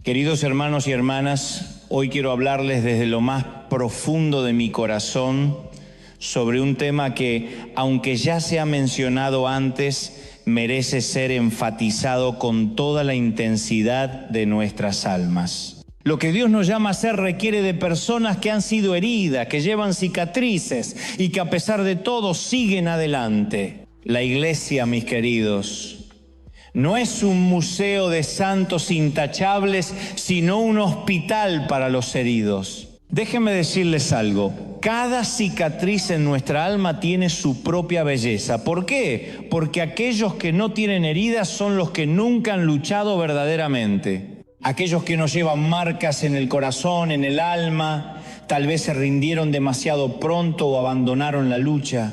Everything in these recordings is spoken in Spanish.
Queridos hermanos y hermanas, hoy quiero hablarles desde lo más profundo de mi corazón sobre un tema que, aunque ya se ha mencionado antes, merece ser enfatizado con toda la intensidad de nuestras almas. Lo que Dios nos llama a hacer requiere de personas que han sido heridas, que llevan cicatrices y que a pesar de todo siguen adelante. La iglesia, mis queridos, no es un museo de santos intachables, sino un hospital para los heridos. Déjenme decirles algo, cada cicatriz en nuestra alma tiene su propia belleza. ¿Por qué? Porque aquellos que no tienen heridas son los que nunca han luchado verdaderamente. Aquellos que nos llevan marcas en el corazón, en el alma, tal vez se rindieron demasiado pronto o abandonaron la lucha.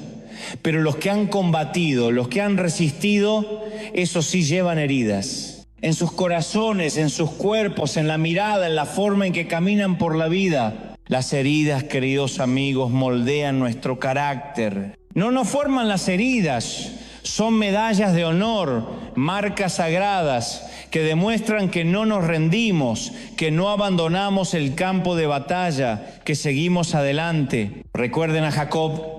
Pero los que han combatido, los que han resistido, esos sí llevan heridas. En sus corazones, en sus cuerpos, en la mirada, en la forma en que caminan por la vida. Las heridas, queridos amigos, moldean nuestro carácter. No nos forman las heridas, son medallas de honor, marcas sagradas que demuestran que no nos rendimos, que no abandonamos el campo de batalla, que seguimos adelante. Recuerden a Jacob,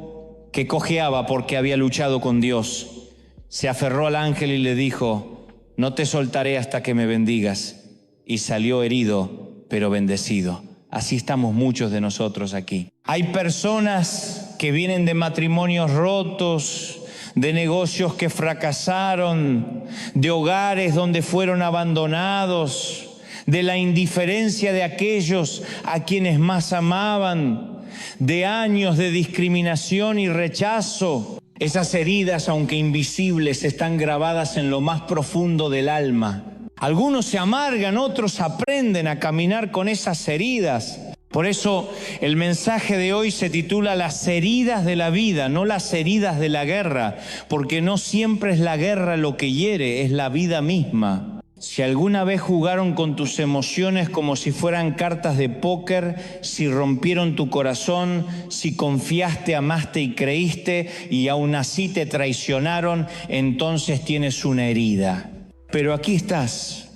que cojeaba porque había luchado con Dios. Se aferró al ángel y le dijo: no te soltaré hasta que me bendigas. Y salió herido, pero bendecido. Así estamos muchos de nosotros aquí. Hay personas que vienen de matrimonios rotos, de negocios que fracasaron, de hogares donde fueron abandonados, de la indiferencia de aquellos a quienes más amaban, de años de discriminación y rechazo. Esas heridas, aunque invisibles, están grabadas en lo más profundo del alma. Algunos se amargan, otros aprenden a caminar con esas heridas. Por eso el mensaje de hoy se titula Las heridas de la vida, no las heridas de la guerra, porque no siempre es la guerra lo que hiere, es la vida misma. Si alguna vez jugaron con tus emociones como si fueran cartas de póker, si rompieron tu corazón, si confiaste, amaste y creíste y aún así te traicionaron, entonces tienes una herida. Pero aquí estás,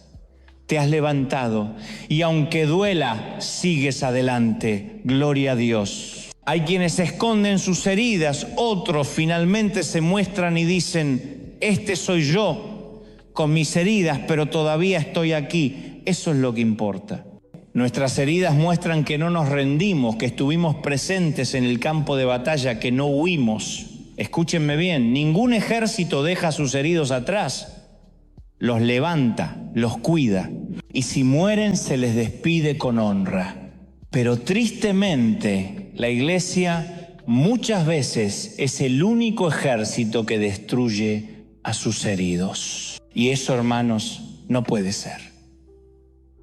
te has levantado y aunque duela, sigues adelante. Gloria a Dios. Hay quienes esconden sus heridas, otros finalmente se muestran y dicen: este soy yo, con mis heridas, pero todavía estoy aquí. Eso es lo que importa. Nuestras heridas muestran que no nos rendimos, que estuvimos presentes en el campo de batalla, que no huimos. Escúchenme bien, ningún ejército deja a sus heridos atrás. Los levanta, los cuida, y si mueren se les despide con honra. Pero tristemente, la iglesia muchas veces es el único ejército que destruye a sus heridos. Y eso, hermanos, no puede ser.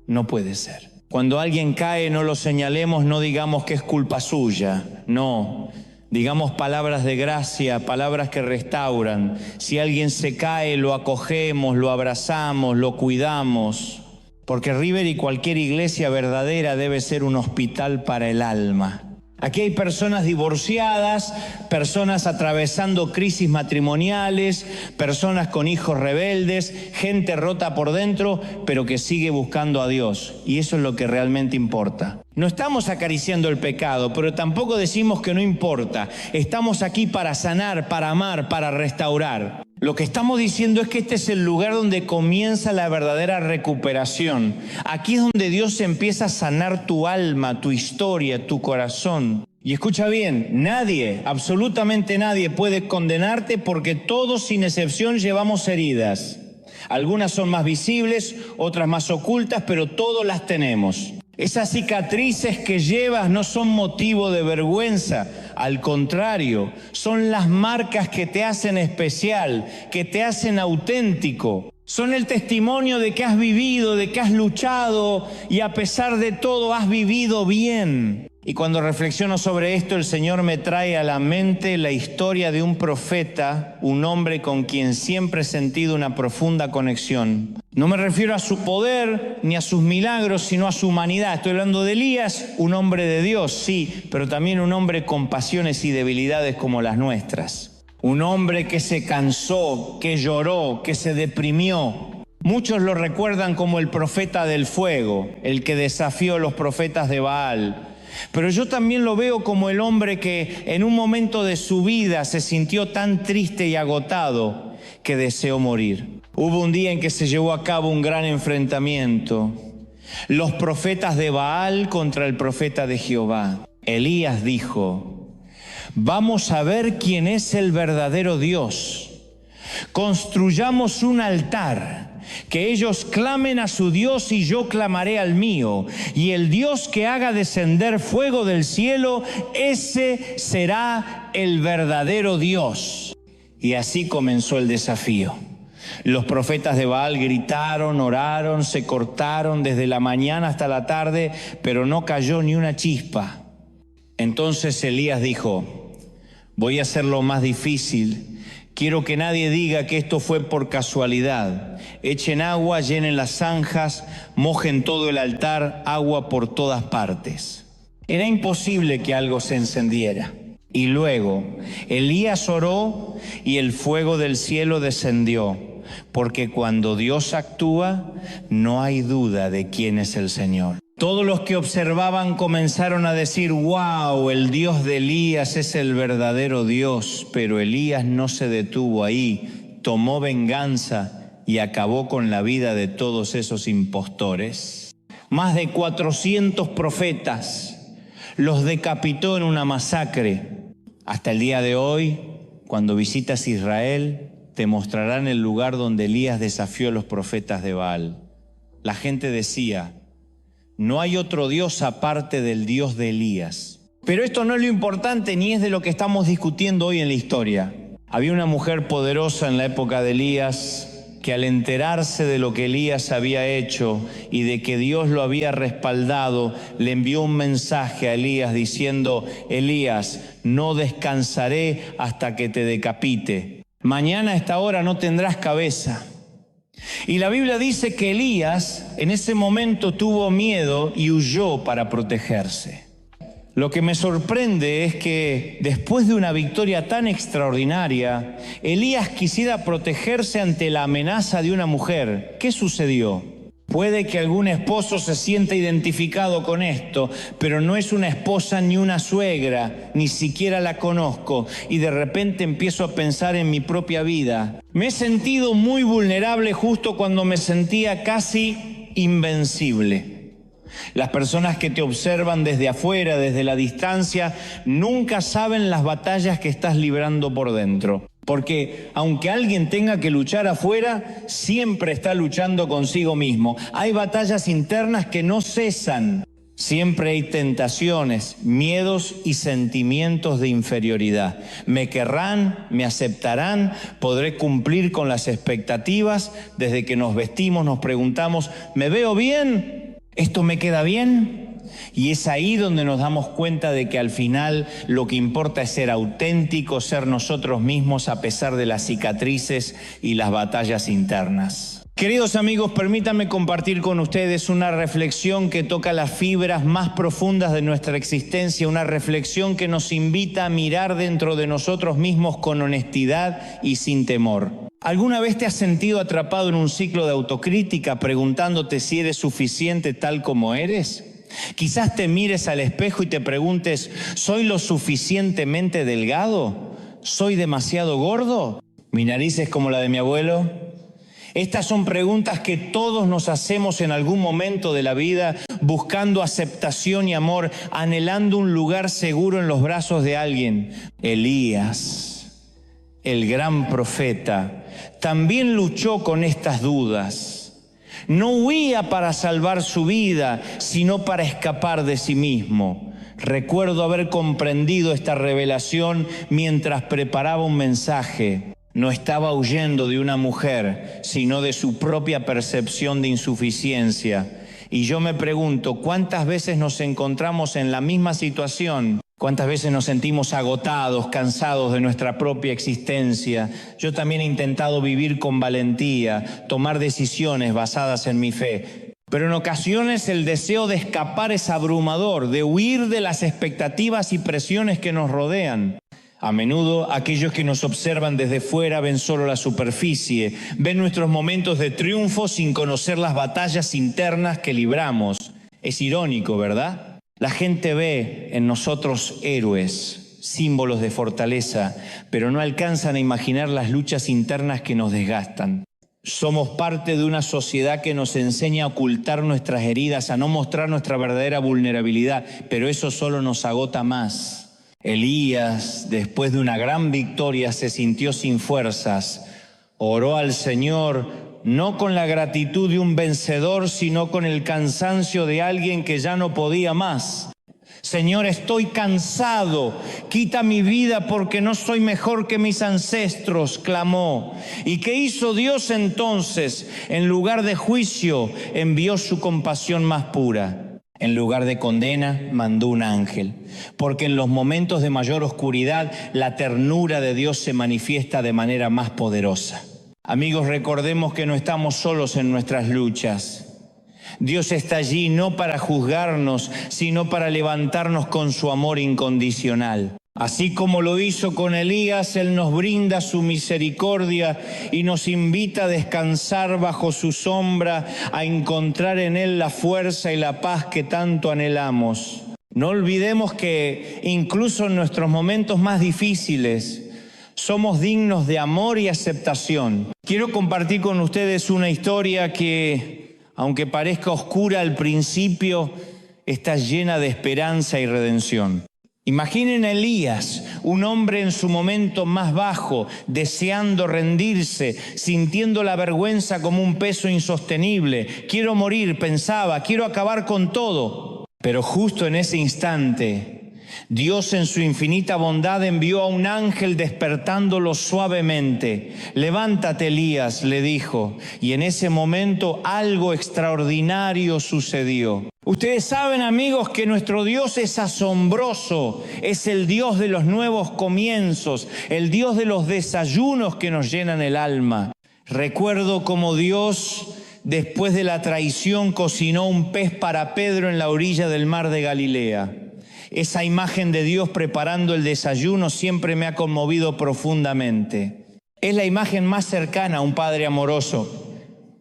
No puede ser. Cuando alguien cae, no lo señalemos, no digamos que es culpa suya. No, digamos palabras de gracia, palabras que restauran. Si alguien se cae, lo acogemos, lo abrazamos, lo cuidamos. Porque River y cualquier iglesia verdadera debe ser un hospital para el alma. Aquí hay personas divorciadas, personas atravesando crisis matrimoniales, personas con hijos rebeldes, gente rota por dentro, pero que sigue buscando a Dios. Y eso es lo que realmente importa. No estamos acariciando el pecado, pero tampoco decimos que no importa. Estamos aquí para sanar, para amar, para restaurar. Lo que estamos diciendo es que este es el lugar donde comienza la verdadera recuperación. Aquí es donde Dios empieza a sanar tu alma, tu historia, tu corazón. Y escucha bien, nadie, absolutamente nadie puede condenarte porque todos sin excepción llevamos heridas. Algunas son más visibles, otras más ocultas, pero todos las tenemos. Esas cicatrices que llevas no son motivo de vergüenza, al contrario, son las marcas que te hacen especial, que te hacen auténtico. Son el testimonio de que has vivido, de que has luchado y a pesar de todo has vivido bien. Y cuando reflexiono sobre esto, el Señor me trae a la mente la historia de un profeta, un hombre con quien siempre he sentido una profunda conexión. No me refiero a su poder ni a sus milagros, sino a su humanidad. Estoy hablando de Elías, un hombre de Dios, sí, pero también un hombre con pasiones y debilidades como las nuestras. Un hombre que se cansó, que lloró, que se deprimió. Muchos lo recuerdan como el profeta del fuego, el que desafió a los profetas de Baal. Pero yo también lo veo como el hombre que en un momento de su vida se sintió tan triste y agotado que deseó morir. Hubo un día en que se llevó a cabo un gran enfrentamiento. Los profetas de Baal contra el profeta de Jehová. Elías dijo: vamos a ver quién es el verdadero Dios. Construyamos un altar. Que ellos clamen a su Dios y yo clamaré al mío. Y el Dios que haga descender fuego del cielo, ese será el verdadero Dios. Y así comenzó el desafío. Los profetas de Baal gritaron, oraron, se cortaron desde la mañana hasta la tarde, pero no cayó ni una chispa. Entonces Elías dijo: voy a hacer lo más difícil. Quiero que nadie diga que esto fue por casualidad. Echen agua, llenen las zanjas, mojen todo el altar, agua por todas partes. Era imposible que algo se encendiera. Y luego Elías oró y el fuego del cielo descendió, porque cuando Dios actúa, no hay duda de quién es el Señor. Todos los que observaban comenzaron a decir: wow, el Dios de Elías es el verdadero Dios. Pero Elías no se detuvo ahí, tomó venganza y acabó con la vida de todos esos impostores. Más de 400 profetas los decapitó en una masacre. Hasta el día de hoy, cuando visitas Israel, te mostrarán el lugar donde Elías desafió a los profetas de Baal. La gente decía: no hay otro Dios aparte del Dios de Elías. Pero esto no es lo importante ni es de lo que estamos discutiendo hoy en la historia. Había una mujer poderosa en la época de Elías que al enterarse de lo que Elías había hecho y de que Dios lo había respaldado, le envió un mensaje a Elías diciendo: Elías, no descansaré hasta que te decapite. Mañana a esta hora no tendrás cabeza. Y la Biblia dice que Elías en ese momento tuvo miedo y huyó para protegerse. Lo que me sorprende es que después de una victoria tan extraordinaria, Elías quisiera protegerse ante la amenaza de una mujer. ¿Qué sucedió? Puede que algún esposo se sienta identificado con esto, pero no es una esposa ni una suegra, ni siquiera la conozco, y de repente empiezo a pensar en mi propia vida. Me he sentido muy vulnerable justo cuando me sentía casi invencible. Las personas que te observan desde afuera, desde la distancia, nunca saben las batallas que estás librando por dentro. Porque aunque alguien tenga que luchar afuera, siempre está luchando consigo mismo. Hay batallas internas que no cesan. Siempre hay tentaciones, miedos y sentimientos de inferioridad. Me querrán, me aceptarán, podré cumplir con las expectativas. Desde que nos vestimos nos preguntamos: ¿me veo bien? ¿Esto me queda bien? Y es ahí donde nos damos cuenta de que al final lo que importa es ser auténticos, ser nosotros mismos a pesar de las cicatrices y las batallas internas. Queridos amigos, permítanme compartir con ustedes una reflexión que toca las fibras más profundas de nuestra existencia, una reflexión que nos invita a mirar dentro de nosotros mismos con honestidad y sin temor. ¿Alguna vez te has sentido atrapado en un ciclo de autocrítica preguntándote si eres suficiente tal como eres? Quizás te mires al espejo y te preguntes: ¿soy lo suficientemente delgado? ¿Soy demasiado gordo? ¿Mi nariz es como la de mi abuelo? Estas son preguntas que todos nos hacemos en algún momento de la vida, buscando aceptación y amor, anhelando un lugar seguro en los brazos de alguien. Elías, el gran profeta, también luchó con estas dudas. No huía para salvar su vida, sino para escapar de sí mismo. Recuerdo haber comprendido esta revelación mientras preparaba un mensaje. No estaba huyendo de una mujer, sino de su propia percepción de insuficiencia. Y yo me pregunto, ¿cuántas veces nos encontramos en la misma situación? ¿Cuántas veces nos sentimos agotados, cansados de nuestra propia existencia? Yo también he intentado vivir con valentía, tomar decisiones basadas en mi fe. Pero en ocasiones el deseo de escapar es abrumador, de huir de las expectativas y presiones que nos rodean. A menudo aquellos que nos observan desde fuera ven solo la superficie, ven nuestros momentos de triunfo sin conocer las batallas internas que libramos. Es irónico, ¿verdad? La gente ve en nosotros héroes, símbolos de fortaleza, pero no alcanzan a imaginar las luchas internas que nos desgastan. Somos parte de una sociedad que nos enseña a ocultar nuestras heridas, a no mostrar nuestra verdadera vulnerabilidad, pero eso solo nos agota más. Elías, después de una gran victoria, se sintió sin fuerzas. Oró al Señor, no con la gratitud de un vencedor, sino con el cansancio de alguien que ya no podía más. Señor, estoy cansado, quita mi vida porque no soy mejor que mis ancestros, clamó. ¿Y qué hizo Dios entonces? En lugar de juicio, envió su compasión más pura. En lugar de condena, mandó un ángel. Porque en los momentos de mayor oscuridad, la ternura de Dios se manifiesta de manera más poderosa. Amigos, recordemos que no estamos solos en nuestras luchas. Dios está allí no para juzgarnos, sino para levantarnos con su amor incondicional. Así como lo hizo con Elías, Él nos brinda su misericordia y nos invita a descansar bajo su sombra, a encontrar en Él la fuerza y la paz que tanto anhelamos. No olvidemos que incluso en nuestros momentos más difíciles somos dignos de amor y aceptación. Quiero compartir con ustedes una historia que, aunque parezca oscura al principio, está llena de esperanza y redención. Imaginen a Elías, un hombre en su momento más bajo, deseando rendirse, sintiendo la vergüenza como un peso insostenible. Quiero morir, pensaba, quiero acabar con todo. Pero justo en ese instante, Dios en su infinita bondad envió a un ángel despertándolo suavemente. Levántate, Elías, le dijo, y en ese momento algo extraordinario sucedió. Ustedes saben, amigos, que nuestro Dios es asombroso, es el Dios de los nuevos comienzos, el Dios de los desayunos que nos llenan el alma. Recuerdo cómo Dios, después de la traición, cocinó un pez para Pedro en la orilla del mar de Galilea. Esa imagen de Dios preparando el desayuno siempre me ha conmovido profundamente. Es la imagen más cercana a un padre amoroso,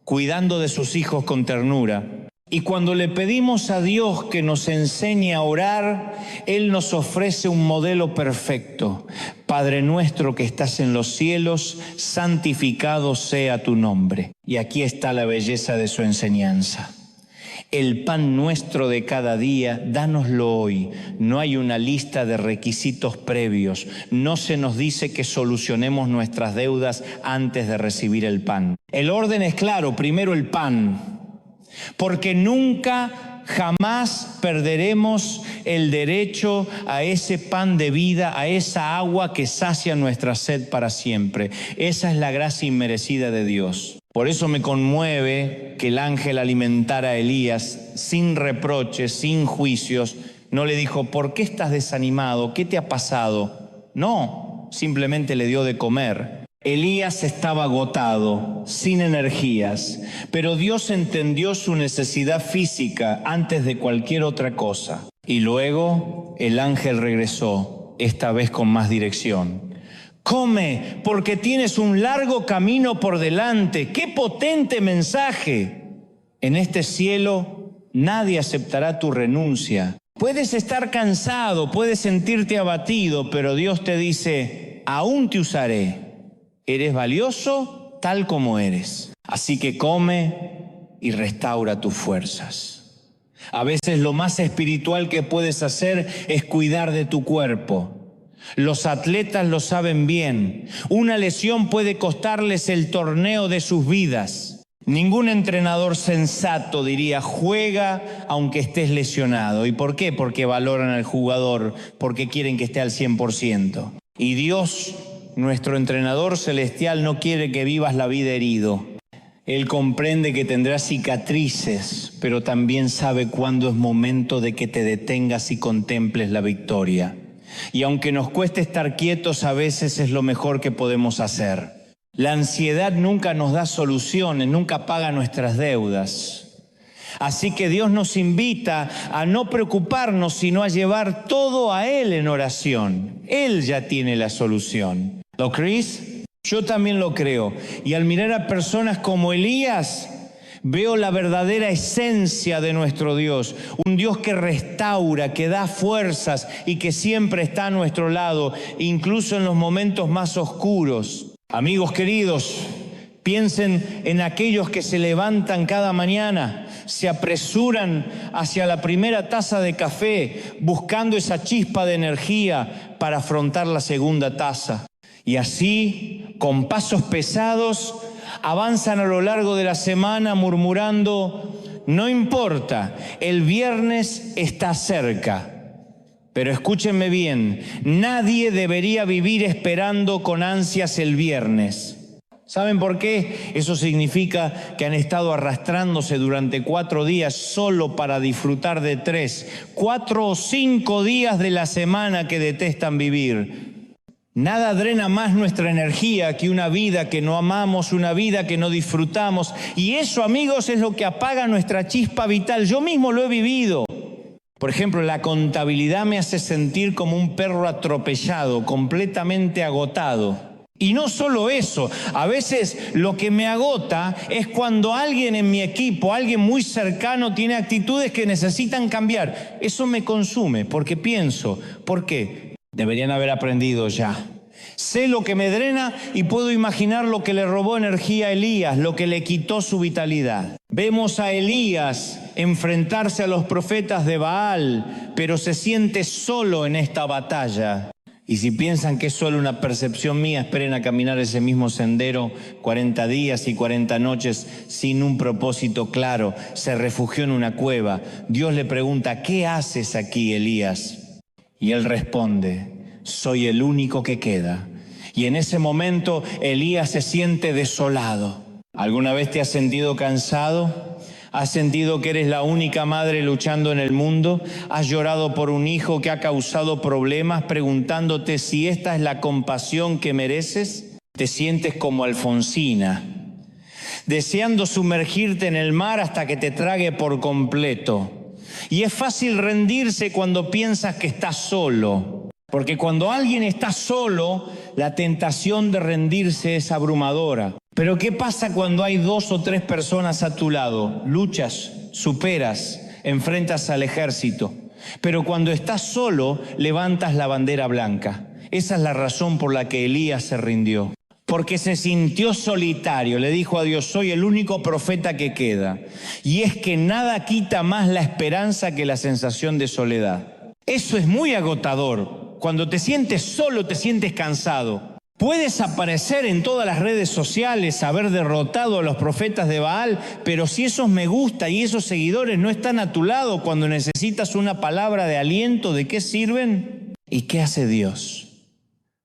cuidando de sus hijos con ternura. Y cuando le pedimos a Dios que nos enseñe a orar, Él nos ofrece un modelo perfecto. Padre nuestro que estás en los cielos, santificado sea tu nombre. Y aquí está la belleza de su enseñanza. El pan nuestro de cada día, dánoslo hoy. No hay una lista de requisitos previos. No se nos dice que solucionemos nuestras deudas antes de recibir el pan. El orden es claro, primero el pan. Porque nunca, jamás perderemos el derecho a ese pan de vida, a esa agua que sacia nuestra sed para siempre. Esa es la gracia inmerecida de Dios. Por eso me conmueve que el ángel alimentara a Elías sin reproches, sin juicios. No le dijo, ¿por qué estás desanimado? ¿Qué te ha pasado? No, simplemente le dio de comer. Elías estaba agotado, sin energías, pero Dios entendió su necesidad física antes de cualquier otra cosa. Y luego el ángel regresó, esta vez con más dirección. Come, porque tienes un largo camino por delante. ¡Qué potente mensaje! En este cielo nadie aceptará tu renuncia. Puedes estar cansado, puedes sentirte abatido, pero Dios te dice, aún te usaré. Eres valioso tal como eres. Así que come y restaura tus fuerzas. A veces lo más espiritual que puedes hacer es cuidar de tu cuerpo. Los atletas lo saben bien. Una lesión puede costarles el torneo de sus vidas. Ningún entrenador sensato diría, juega aunque estés lesionado. ¿Y por qué? Porque valoran al jugador, porque quieren que esté al 100%. Y Dios, nuestro entrenador celestial, no quiere que vivas la vida herido. Él comprende que tendrás cicatrices, pero también sabe cuándo es momento de que te detengas y contemples la victoria. Y aunque nos cueste estar quietos, a veces es lo mejor que podemos hacer. La ansiedad nunca nos da soluciones, nunca paga nuestras deudas. Así que Dios nos invita a no preocuparnos, sino a llevar todo a Él en oración. Él ya tiene la solución. ¿Lo crees? Yo también lo creo. Y al mirar a personas como Elías, veo la verdadera esencia de nuestro Dios. Un Dios que restaura, que da fuerzas y que siempre está a nuestro lado, incluso en los momentos más oscuros. Amigos queridos, piensen en aquellos que se levantan cada mañana, se apresuran hacia la primera taza de café, buscando esa chispa de energía para afrontar la segunda taza. Y así, con pasos pesados, avanzan a lo largo de la semana murmurando: no importa, el viernes está cerca. Pero escúchenme bien, nadie debería vivir esperando con ansias el viernes. ¿Saben por qué? Eso significa que han estado arrastrándose durante 4 días solo para disfrutar de 3, 4 o 5 días de la semana que detestan vivir. Nada drena más nuestra energía que una vida que no amamos, una vida que no disfrutamos. Y eso, amigos, es lo que apaga nuestra chispa vital. Yo mismo lo he vivido. Por ejemplo, la contabilidad me hace sentir como un perro atropellado, completamente agotado. Y no solo eso, a veces lo que me agota es cuando alguien en mi equipo, alguien muy cercano, tiene actitudes que necesitan cambiar. Eso me consume porque pienso, ¿por qué? Deberían haber aprendido ya. Sé lo que me drena y puedo imaginar lo que le robó energía a Elías, lo que le quitó su vitalidad. Vemos a Elías enfrentarse a los profetas de Baal, pero se siente solo en esta batalla. Y si piensan que es solo una percepción mía, esperen a caminar ese mismo sendero 40 días y 40 noches sin un propósito claro. Se refugió en una cueva. Dios le pregunta: ¿qué haces aquí, Elías? Y él responde: soy el único que queda. Y en ese momento Elías se siente desolado. ¿Alguna vez te has sentido cansado? ¿Has sentido que eres la única madre luchando en el mundo? ¿Has llorado por un hijo que ha causado problemas, preguntándote si esta es la compasión que mereces? Te sientes como Alfonsina, deseando sumergirte en el mar hasta que te trague por completo. Y es fácil rendirse cuando piensas que estás solo, porque cuando alguien está solo, la tentación de rendirse es abrumadora. Pero ¿qué pasa cuando hay 2 o 3 personas a tu lado? Luchas, superas, enfrentas al ejército. Pero cuando estás solo, levantas la bandera blanca. Esa es la razón por la que Elías se rindió. Porque se sintió solitario. Le dijo a Dios: soy el único profeta que queda. Y es que nada quita más la esperanza que la sensación de soledad. Eso es muy agotador. Cuando te sientes solo, te sientes cansado. Puedes aparecer en todas las redes sociales, haber derrotado a los profetas de Baal, pero si esos me gusta y esos seguidores no están a tu lado cuando necesitas una palabra de aliento, ¿de qué sirven? ¿Y qué hace Dios?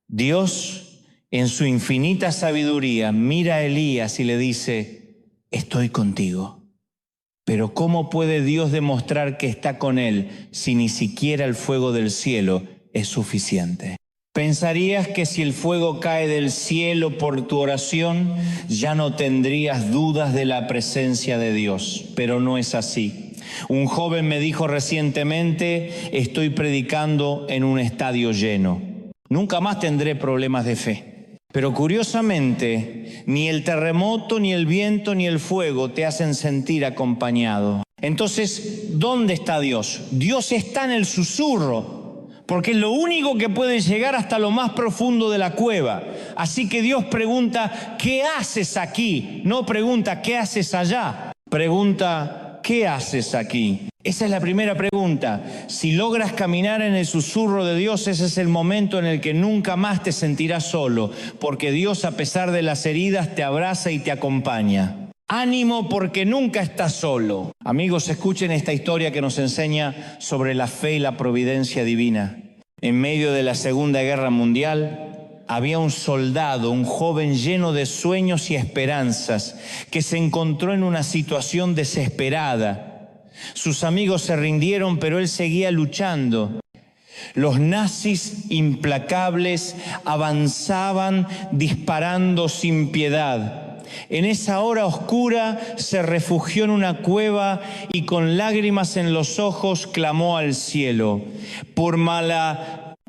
Dios, en su infinita sabiduría, mira a Elías y le dice: estoy contigo. Pero ¿cómo puede Dios demostrar que está con él si ni siquiera el fuego del cielo es suficiente? Pensarías que si el fuego cae del cielo por tu oración, ya no tendrías dudas de la presencia de Dios, pero no es así. Un joven me dijo recientemente: estoy predicando en un estadio lleno. Nunca más tendré problemas de fe. Pero curiosamente, ni el terremoto, ni el viento, ni el fuego te hacen sentir acompañado. Entonces, ¿dónde está Dios? Dios está en el susurro, porque es lo único que puede llegar hasta lo más profundo de la cueva. Así que Dios pregunta: ¿qué haces aquí? No pregunta: ¿qué haces allá? Pregunta: ¿qué haces aquí? Esa es la primera pregunta. Si logras caminar en el susurro de Dios, ese es el momento en el que nunca más te sentirás solo, porque Dios, a pesar de las heridas, te abraza y te acompaña. Ánimo, porque nunca estás solo. Amigos, escuchen esta historia que nos enseña sobre la fe y la providencia divina. En medio de la Segunda Guerra Mundial, había un soldado, un joven lleno de sueños y esperanzas, que se encontró en una situación desesperada. Sus amigos se rindieron, pero él seguía luchando. Los nazis implacables avanzaban disparando sin piedad. En esa hora oscura se refugió en una cueva y con lágrimas en los ojos clamó al cielo.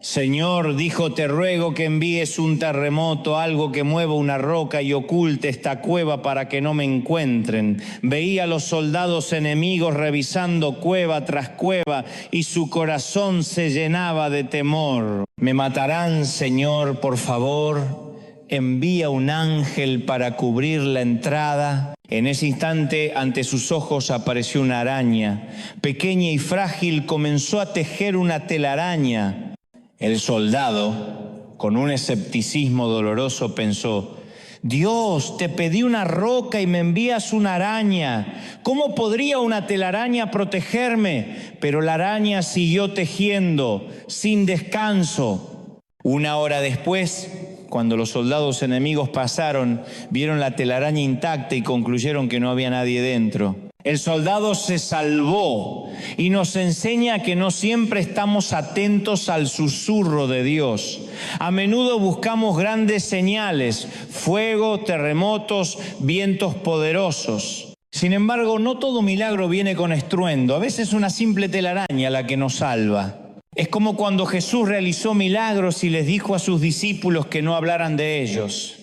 Señor, dijo, te ruego que envíes un terremoto, algo que mueva una roca y oculte esta cueva para que no me encuentren. Veía a los soldados enemigos revisando cueva tras cueva y su corazón se llenaba de temor. Me matarán, Señor, por favor. Envía un ángel para cubrir la entrada. En ese instante, ante sus ojos apareció una araña. Pequeña y frágil, comenzó a tejer una telaraña. El soldado, con un escepticismo doloroso, pensó: Dios, te pedí una roca y me envías una araña. ¿Cómo podría una telaraña protegerme? Pero la araña siguió tejiendo, sin descanso. Una hora después, cuando los soldados enemigos pasaron, vieron la telaraña intacta y concluyeron que no había nadie dentro. El soldado se salvó y nos enseña que no siempre estamos atentos al susurro de Dios. A menudo buscamos grandes señales, fuego, terremotos, vientos poderosos. Sin embargo, no todo milagro viene con estruendo. A veces es una simple telaraña la que nos salva. Es como cuando Jesús realizó milagros y les dijo a sus discípulos que no hablaran de ellos.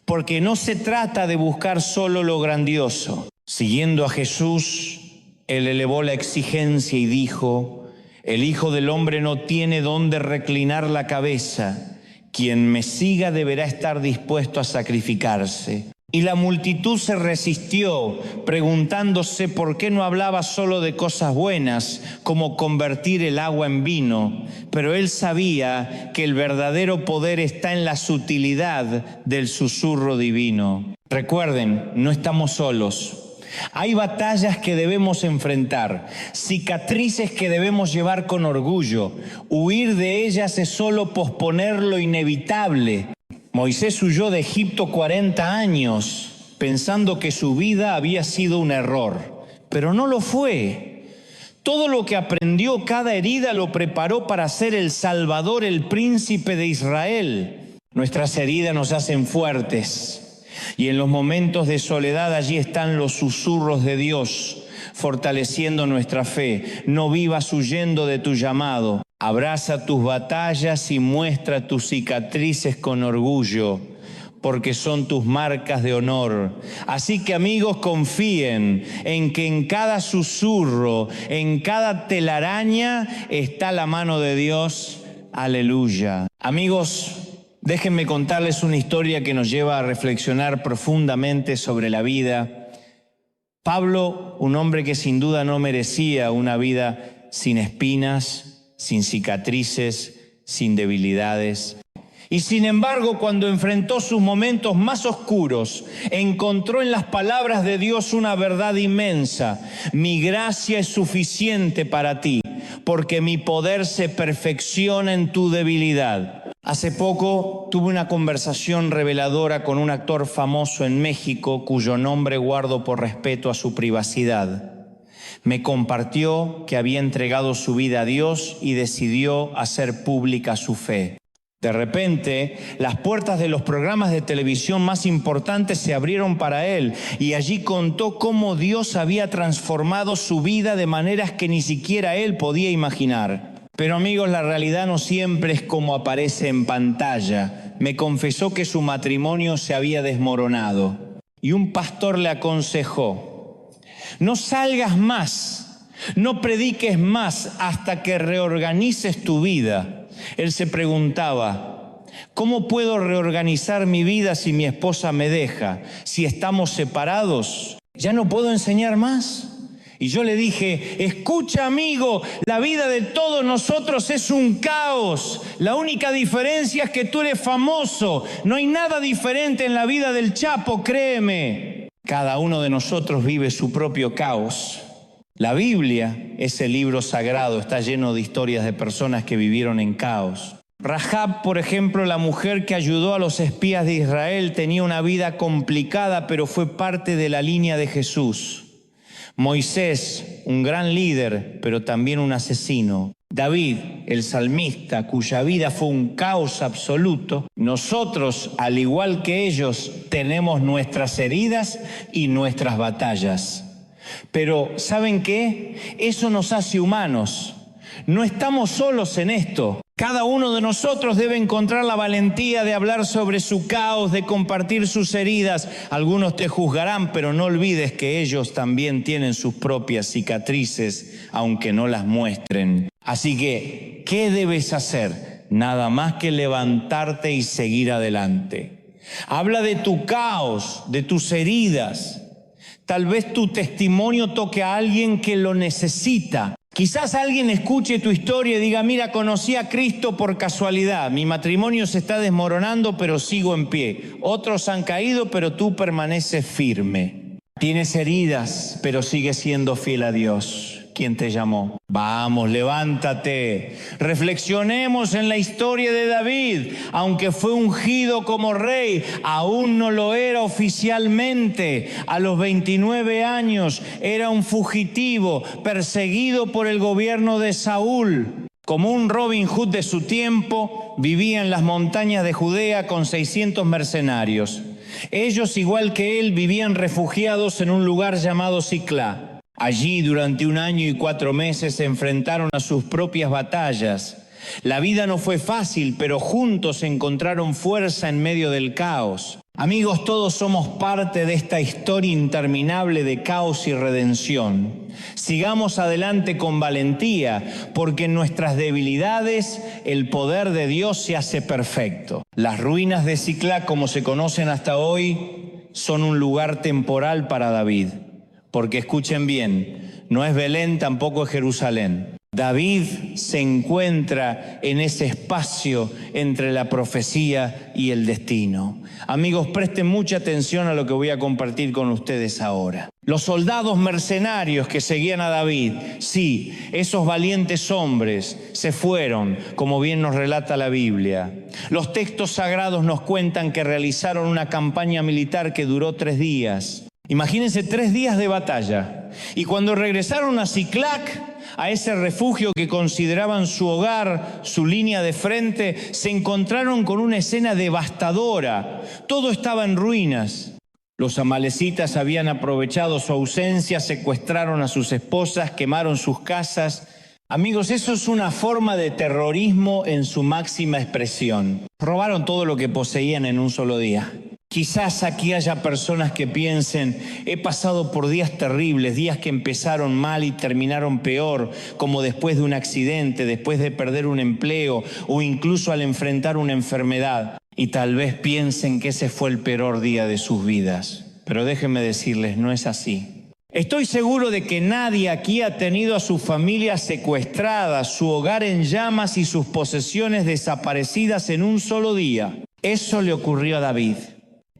Porque no se trata de buscar solo lo grandioso. Siguiendo a Jesús, Él elevó la exigencia y dijo: el Hijo del Hombre no tiene dónde reclinar la cabeza. Quien me siga deberá estar dispuesto a sacrificarse. Y la multitud se resistió, preguntándose por qué no hablaba solo de cosas buenas, como convertir el agua en vino. Pero él sabía que el verdadero poder está en la sutilidad del susurro divino. Recuerden, no estamos solos. Hay batallas que debemos enfrentar, cicatrices que debemos llevar con orgullo. Huir de ellas es solo posponer lo inevitable. Moisés huyó de Egipto 40 años, pensando que su vida había sido un error, pero no lo fue. Todo lo que aprendió, cada herida, lo preparó para ser el Salvador, el príncipe de Israel. Nuestras heridas nos hacen fuertes. Y en los momentos de soledad allí están los susurros de Dios, fortaleciendo nuestra fe. No vivas huyendo de tu llamado. Abraza tus batallas y muestra tus cicatrices con orgullo, porque son tus marcas de honor. Así que, amigos, confíen en que en cada susurro, en cada telaraña, está la mano de Dios. Aleluya. Amigos, déjenme contarles una historia que nos lleva a reflexionar profundamente sobre la vida. Pablo, un hombre que sin duda no merecía una vida sin espinas, sin cicatrices, sin debilidades. Y sin embargo, cuando enfrentó sus momentos más oscuros, encontró en las palabras de Dios una verdad inmensa: mi gracia es suficiente para ti, porque mi poder se perfecciona en tu debilidad. Hace poco tuve una conversación reveladora con un actor famoso en México, cuyo nombre guardo por respeto a su privacidad. Me compartió que había entregado su vida a Dios y decidió hacer pública su fe. De repente, las puertas de los programas de televisión más importantes se abrieron para él y allí contó cómo Dios había transformado su vida de maneras que ni siquiera él podía imaginar. Pero amigos, la realidad no siempre es como aparece en pantalla. Me confesó que su matrimonio se había desmoronado y un pastor le aconsejó: no salgas más, no prediques más hasta que reorganices tu vida. Él se preguntaba: ¿cómo puedo reorganizar mi vida si mi esposa me deja? Si estamos separados, ¿ya no puedo enseñar más? Y yo le dije: escucha, amigo, la vida de todos nosotros es un caos. La única diferencia es que tú eres famoso. No hay nada diferente en la vida del Chapo, créeme. Cada uno de nosotros vive su propio caos. La Biblia, ese libro sagrado, está lleno de historias de personas que vivieron en caos. Rahab, por ejemplo, la mujer que ayudó a los espías de Israel, tenía una vida complicada, pero fue parte de la línea de Jesús. Moisés, un gran líder, pero también un asesino. David, el salmista, cuya vida fue un caos absoluto. Nosotros, al igual que ellos, tenemos nuestras heridas y nuestras batallas. Pero, ¿saben qué? Eso nos hace humanos. No estamos solos en esto. Cada uno de nosotros debe encontrar la valentía de hablar sobre su caos, de compartir sus heridas. Algunos te juzgarán, pero no olvides que ellos también tienen sus propias cicatrices, aunque no las muestren. Así que, ¿qué debes hacer? Nada más que levantarte y seguir adelante. Habla de tu caos, de tus heridas. Tal vez tu testimonio toque a alguien que lo necesita. Quizás alguien escuche tu historia y diga, mira, conocí a Cristo por casualidad. Mi matrimonio se está desmoronando, pero sigo en pie. Otros han caído, pero tú permaneces firme. Tienes heridas, pero sigues siendo fiel a Dios. ¿Quién te llamó? Vamos, levántate. Reflexionemos en la historia de David. Aunque fue ungido como rey, aún no lo era oficialmente. A los 29 años era un fugitivo, perseguido por el gobierno de Saúl. Como un Robin Hood de su tiempo, vivía en las montañas de Judea con 600 mercenarios. Ellos, igual que él, vivían refugiados en un lugar llamado Siclá. Allí, durante 1 año y 4 meses, se enfrentaron a sus propias batallas. La vida no fue fácil, pero juntos encontraron fuerza en medio del caos. Amigos, todos somos parte de esta historia interminable de caos y redención. Sigamos adelante con valentía, porque en nuestras debilidades el poder de Dios se hace perfecto. Las ruinas de Siclá, como se conocen hasta hoy, son un lugar temporal para David. Porque escuchen bien, no es Belén, tampoco es Jerusalén. David se encuentra en ese espacio entre la profecía y el destino. Amigos, presten mucha atención a lo que voy a compartir con ustedes ahora. Los soldados mercenarios que seguían a David, sí, esos valientes hombres se fueron, como bien nos relata la Biblia. Los textos sagrados nos cuentan que realizaron una campaña militar que duró 3 días. Imagínense 3 días de batalla. Y cuando regresaron a Siclac, a ese refugio que consideraban su hogar, su línea de frente, se encontraron con una escena devastadora. Todo estaba en ruinas. Los amalecitas habían aprovechado su ausencia, secuestraron a sus esposas, quemaron sus casas. Amigos, eso es una forma de terrorismo en su máxima expresión. Robaron todo lo que poseían en un solo día. Quizás aquí haya personas que piensen, he pasado por días terribles, días que empezaron mal y terminaron peor, como después de un accidente, después de perder un empleo o incluso al enfrentar una enfermedad. Y tal vez piensen que ese fue el peor día de sus vidas. Pero déjenme decirles, no es así. Estoy seguro de que nadie aquí ha tenido a su familia secuestrada, su hogar en llamas y sus posesiones desaparecidas en un solo día. Eso le ocurrió a David.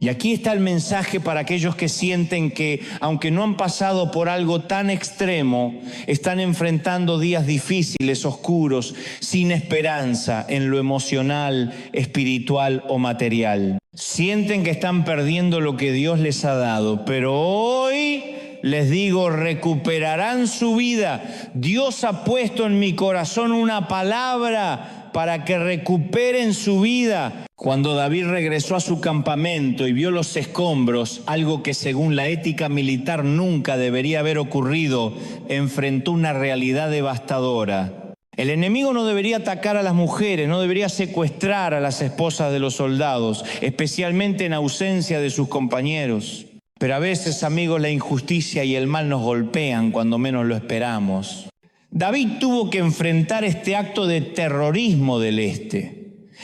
Y aquí está el mensaje para aquellos que sienten que, aunque no han pasado por algo tan extremo, están enfrentando días difíciles, oscuros, sin esperanza en lo emocional, espiritual o material. Sienten que están perdiendo lo que Dios les ha dado, pero hoy les digo, recuperarán su vida. Dios ha puesto en mi corazón una palabra para que recuperen su vida. Cuando David regresó a su campamento y vio los escombros, algo que según la ética militar nunca debería haber ocurrido, enfrentó una realidad devastadora. El enemigo no debería atacar a las mujeres, no debería secuestrar a las esposas de los soldados, especialmente en ausencia de sus compañeros. Pero a veces, amigos, la injusticia y el mal nos golpean cuando menos lo esperamos. David tuvo que enfrentar este acto de terrorismo del este.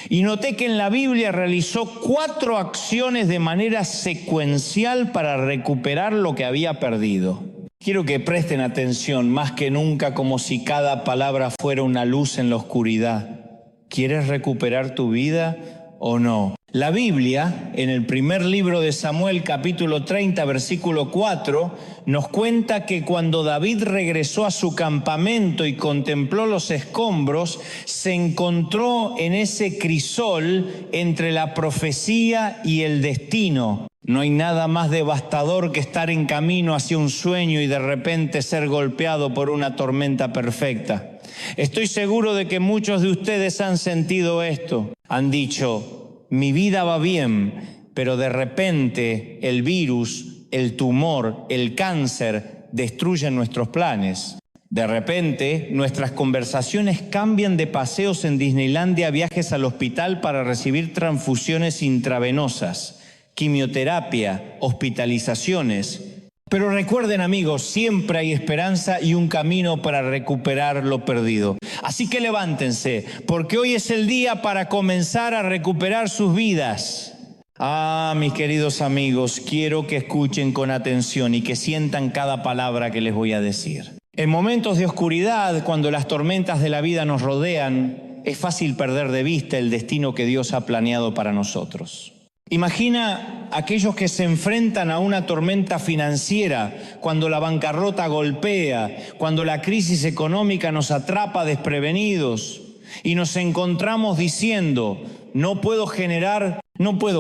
Y noté que en la Biblia realizó 4 acciones de manera secuencial para recuperar lo que había perdido. Quiero que presten atención más que nunca, como si cada palabra fuera una luz en la oscuridad. ¿Quieres recuperar tu vida o no? La Biblia, en el primer libro de Samuel, capítulo 30, versículo 4, nos cuenta que cuando David regresó a su campamento y contempló los escombros, se encontró en ese crisol entre la profecía y el destino. No hay nada más devastador que estar en camino hacia un sueño y de repente ser golpeado por una tormenta perfecta. Estoy seguro de que muchos de ustedes han sentido esto. Han dicho, mi vida va bien, pero de repente el virus, el tumor, el cáncer destruyen nuestros planes. De repente, nuestras conversaciones cambian de paseos en Disneylandia a viajes al hospital para recibir transfusiones intravenosas, quimioterapia, hospitalizaciones. Pero recuerden, amigos, siempre hay esperanza y un camino para recuperar lo perdido. Así que levántense, porque hoy es el día para comenzar a recuperar sus vidas. Mis queridos amigos, quiero que escuchen con atención y que sientan cada palabra que les voy a decir. En momentos de oscuridad, cuando las tormentas de la vida nos rodean, es fácil perder de vista el destino que Dios ha planeado para nosotros. Imagina aquellos que se enfrentan a una tormenta financiera, cuando la bancarrota golpea, cuando la crisis económica nos atrapa desprevenidos y nos encontramos diciendo, no puedo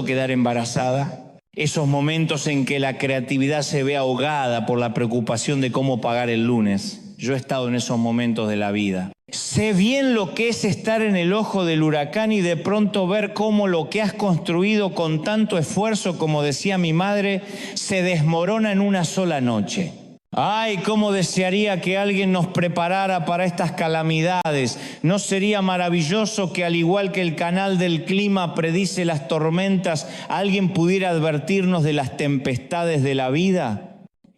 quedar embarazada. Esos momentos en que la creatividad se ve ahogada por la preocupación de cómo pagar el lunes. Yo he estado en esos momentos de la vida. Sé bien lo que es estar en el ojo del huracán y de pronto ver cómo lo que has construido con tanto esfuerzo, como decía mi madre, se desmorona en una sola noche. Ay, cómo desearía que alguien nos preparara para estas calamidades. ¿No sería maravilloso que, al igual que el canal del clima predice las tormentas, alguien pudiera advertirnos de las tempestades de la vida?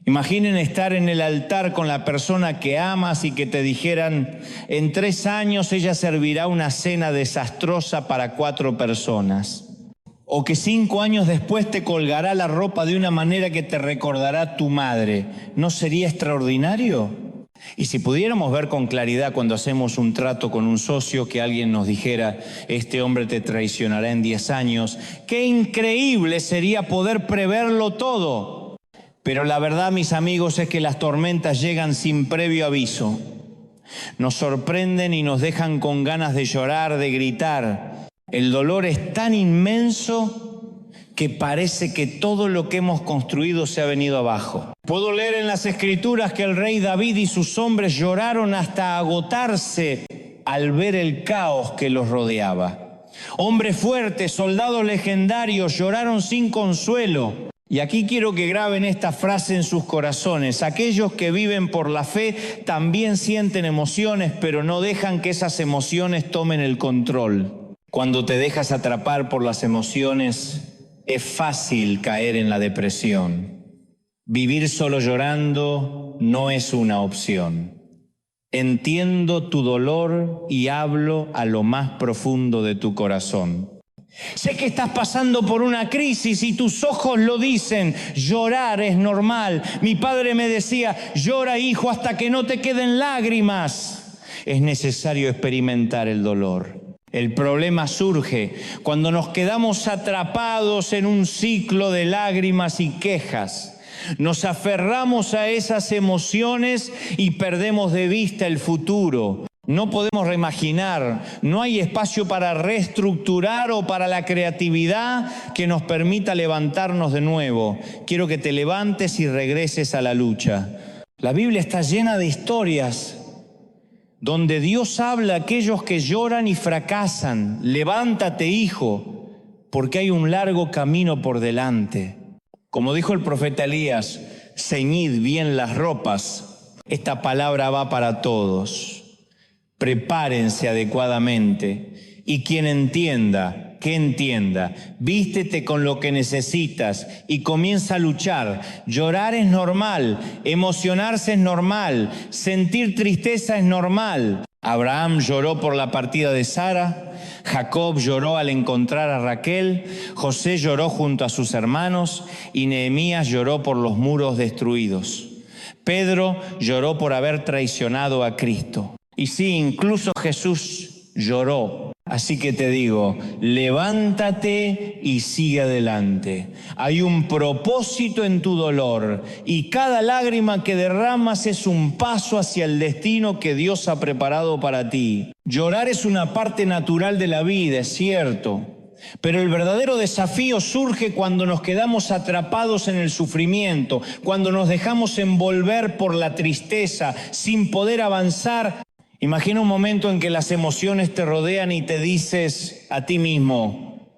Imaginen estar en el altar con la persona que amas y que te dijeran, en 3 años ella servirá una cena desastrosa para 4 personas. O que 5 años después te colgará la ropa de una manera que te recordará tu madre. ¿No sería extraordinario? Y si pudiéramos ver con claridad cuando hacemos un trato con un socio, que alguien nos dijera, este hombre te traicionará en 10 años, qué increíble sería poder preverlo todo. Pero la verdad, mis amigos, es que las tormentas llegan sin previo aviso. Nos sorprenden y nos dejan con ganas de llorar, de gritar. El dolor es tan inmenso que parece que todo lo que hemos construido se ha venido abajo. Puedo leer en las Escrituras que el rey David y sus hombres lloraron hasta agotarse al ver el caos que los rodeaba. Hombres fuertes, soldados legendarios, lloraron sin consuelo. Y aquí quiero que graben esta frase en sus corazones. Aquellos que viven por la fe también sienten emociones, pero no dejan que esas emociones tomen el control. Cuando te dejas atrapar por las emociones, es fácil caer en la depresión. Vivir solo llorando no es una opción. Entiendo tu dolor y hablo a lo más profundo de tu corazón. Sé que estás pasando por una crisis y tus ojos lo dicen. Llorar es normal. Mi padre me decía, llora, hijo, hasta que no te queden lágrimas. Es necesario experimentar el dolor. El problema surge cuando nos quedamos atrapados en un ciclo de lágrimas y quejas. Nos aferramos a esas emociones y perdemos de vista el futuro. No podemos reimaginar, no hay espacio para reestructurar o para la creatividad que nos permita levantarnos de nuevo. Quiero que te levantes y regreses a la lucha. La Biblia está llena de historias donde Dios habla a aquellos que lloran y fracasan. Levántate, hijo, porque hay un largo camino por delante. Como dijo el profeta Elías, ceñid bien las ropas. Esta palabra va para todos. Prepárense adecuadamente y quien entienda, que entienda. Vístete con lo que necesitas y comienza a luchar. Llorar es normal, emocionarse es normal, sentir tristeza es normal. Abraham lloró por la partida de Sara, Jacob lloró al encontrar a Raquel, José lloró junto a sus hermanos y Nehemías lloró por los muros destruidos. Pedro lloró por haber traicionado a Cristo. Y sí, incluso Jesús lloró. Así que te digo, levántate y sigue adelante. Hay un propósito en tu dolor y cada lágrima que derramas es un paso hacia el destino que Dios ha preparado para ti. Llorar es una parte natural de la vida, es cierto. Pero el verdadero desafío surge cuando nos quedamos atrapados en el sufrimiento, cuando nos dejamos envolver por la tristeza sin poder avanzar. Imagina un momento en que las emociones te rodean y te dices a ti mismo: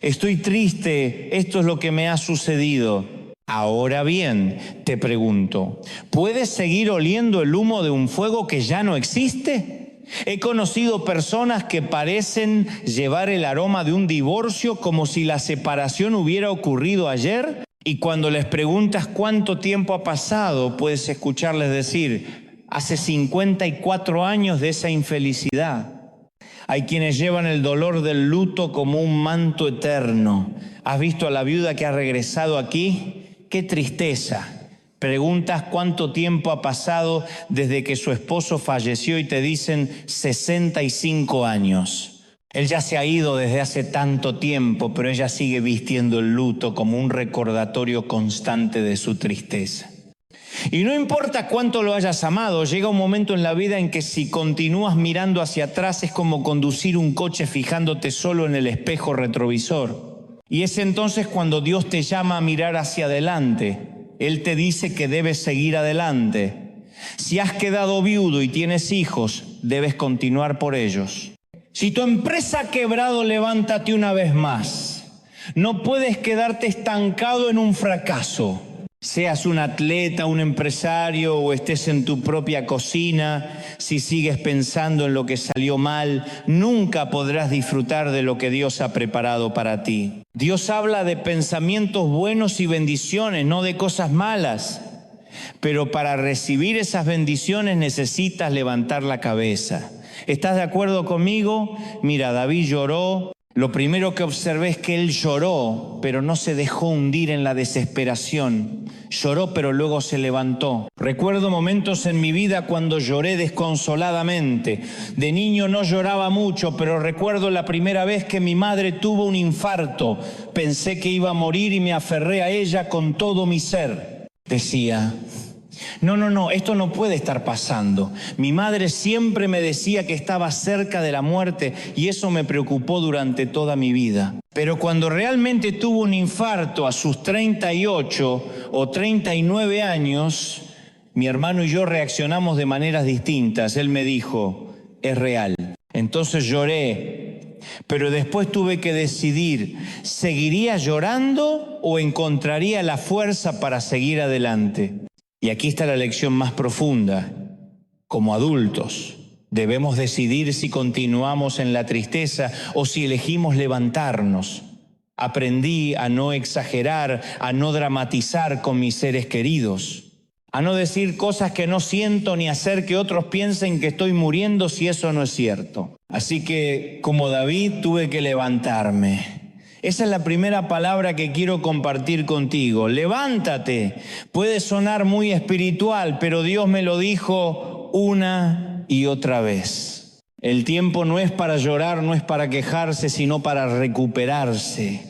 estoy triste, esto es lo que me ha sucedido. Ahora bien, te pregunto, ¿puedes seguir oliendo el humo de un fuego que ya no existe? He conocido personas que parecen llevar el aroma de un divorcio como si la separación hubiera ocurrido ayer, y cuando les preguntas cuánto tiempo ha pasado, puedes escucharles decir: hace 54 años de esa infelicidad. Hay quienes llevan el dolor del luto como un manto eterno. ¿Has visto a la viuda que ha regresado aquí? ¡Qué tristeza! Preguntas cuánto tiempo ha pasado desde que su esposo falleció y te dicen 65 años. Él ya se ha ido desde hace tanto tiempo, pero ella sigue vistiendo el luto como un recordatorio constante de su tristeza. Y no importa cuánto lo hayas amado, llega un momento en la vida en que si continúas mirando hacia atrás es como conducir un coche fijándote solo en el espejo retrovisor. Y es entonces cuando Dios te llama a mirar hacia adelante. Él te dice que debes seguir adelante. Si has quedado viudo y tienes hijos, debes continuar por ellos. Si tu empresa ha quebrado, levántate una vez más. No puedes quedarte estancado en un fracaso. Seas un atleta, un empresario o estés en tu propia cocina, si sigues pensando en lo que salió mal, nunca podrás disfrutar de lo que Dios ha preparado para ti. Dios habla de pensamientos buenos y bendiciones, no de cosas malas. Pero para recibir esas bendiciones necesitas levantar la cabeza. ¿Estás de acuerdo conmigo? Mira, David lloró. Lo primero que observé es que él lloró, pero no se dejó hundir en la desesperación. Lloró, pero luego se levantó. Recuerdo momentos en mi vida cuando lloré desconsoladamente. De niño no lloraba mucho, pero recuerdo la primera vez que mi madre tuvo un infarto. Pensé que iba a morir y me aferré a ella con todo mi ser. Decía: No, esto no puede estar pasando. Mi madre siempre me decía que estaba cerca de la muerte y eso me preocupó durante toda mi vida. Pero cuando realmente tuvo un infarto a sus 38 o 39 años, mi hermano y yo reaccionamos de maneras distintas. Él me dijo: es real. Entonces lloré, pero después tuve que decidir, ¿seguiría llorando o encontraría la fuerza para seguir adelante? Y aquí está la lección más profunda. Como adultos, debemos decidir si continuamos en la tristeza o si elegimos levantarnos. Aprendí a no exagerar, a no dramatizar con mis seres queridos, a no decir cosas que no siento ni hacer que otros piensen que estoy muriendo si eso no es cierto. Así que, como David, tuve que levantarme. Esa es la primera palabra que quiero compartir contigo. Levántate. Puede sonar muy espiritual, pero Dios me lo dijo una y otra vez. El tiempo no es para llorar, no es para quejarse, sino para recuperarse.